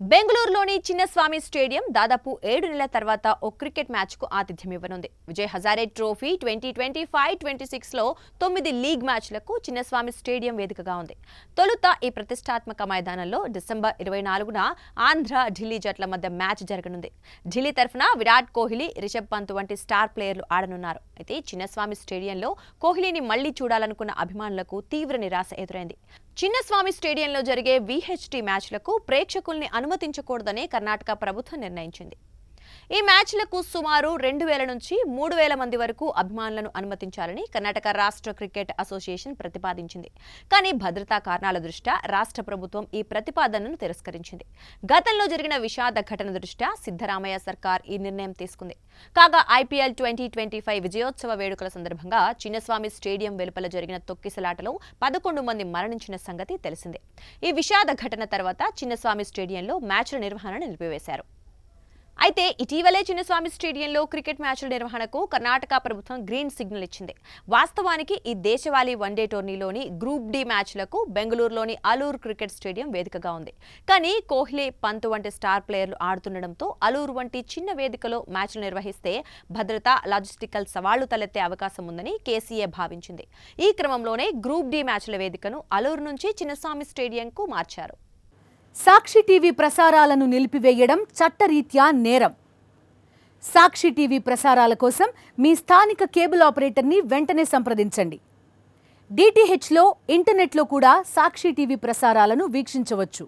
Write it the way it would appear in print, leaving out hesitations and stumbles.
బెంగళూరులోని చిన్నస్వామి స్టేడియం దాదాపు 7 నెలల తర్వాత ఓ క్రికెట్ మ్యాచ్కు ఆతిథ్యం ఇవ్వనుంది. విజయ్ హజారే ట్రోఫీ 2025-26లో 9 లీగ్ మ్యాచ్లకు చిన్నస్వామి స్టేడియం వేదికగా ఉంది. తొలుత ఈ ప్రతిష్టాత్మక మైదానంలో డిసెంబర్ 24న ఆంధ్ర, ఢిల్లీ జట్ల మధ్య మ్యాచ్ జరగనుంది. ఢిల్లీ తరఫున విరాట్ కోహ్లీ, రిషబ్ పంత్ వంటి స్టార్ ప్లేయర్లు ఆడనున్నారు. అయితే చిన్నస్వామి స్టేడియంలో కోహ్లీని మళ్లీ చూడాలనుకున్న అభిమానులకు తీవ్ర నిరాశ ఎదురైంది. చిన్నస్వామి స్టేడియంలో జరిగే విహెచ్టి మ్యాచ్లకు ప్రేక్షకుల్ని అనుమతించకూడదని కర్ణాటక ప్రభుత్వం నిర్ణయించింది. ఈ మ్యాచ్లకు సుమారు 2000 నుంచి 3000 మంది వరకు అభిమానులను అనుమతించాలని కర్ణాటక రాష్ట్ర క్రికెట్ అసోసియేషన్ ప్రతిపాదించింది. కానీ భద్రతా కారణాల దృష్ట్యా రాష్ట్ర ప్రభుత్వం ఈ ప్రతిపాదనను తిరస్కరించింది. గతంలో జరిగిన విషాద ఘటన దృష్ట్యా సిద్ధరామయ్య సర్కార్ ఈ నిర్ణయం తీసుకుంది. కాగా ఐపీఎల్ 2025 విజయోత్సవ వేడుకల సందర్భంగా చిన్నస్వామి స్టేడియం వెలుపల జరిగిన తొక్కిసలాటలో 11 మంది మరణించిన సంగతి తెలిసిందే. ఈ విషాద ఘటన తర్వాత చిన్నస్వామి స్టేడియంలో మ్యాచ్ల నిర్వహణను నిలిపివేశారు. అయితే ఇటీవలే చిన్నస్వామి స్టేడియంలో క్రికెట్ మ్యాచ్ల నిర్వహణకు కర్ణాటక ప్రభుత్వం గ్రీన్ సిగ్నల్ ఇచ్చింది. వాస్తవానికి ఈ దేశవాళీ వన్డే టోర్నీలోని గ్రూప్ డి మ్యాచ్లకు బెంగళూరులోని అలూర్ క్రికెట్ స్టేడియం వేదికగా ఉంది. కానీ కోహ్లీ, పంత్ వంటి స్టార్ ప్లేయర్లు ఆడుతుండటంతో అలూర్ వంటి చిన్న వేదికలో మ్యాచ్లు నిర్వహిస్తే భద్రతా, లాజిస్టికల్ సవాళ్లు తలెత్తే అవకాశం ఉందని కేసీఏ భావించింది. ఈ క్రమంలోనే గ్రూప్ డి మ్యాచ్ల వేదికను అలూర్ నుంచి చిన్నస్వామి స్టేడియంకు మార్చారు. సాక్షి టీవీ ప్రసారాలను నిలిపివేయడం చట్టరీత్యా నేరం. సాక్షి టీవీ ప్రసారాల కోసం మీ స్థానిక కేబుల్ ఆపరేటర్ని వెంటనే సంప్రదించండి. డిటిహెచ్లో, ఇంటర్నెట్లో కూడా సాక్షి టీవీ ప్రసారాలను వీక్షించవచ్చు.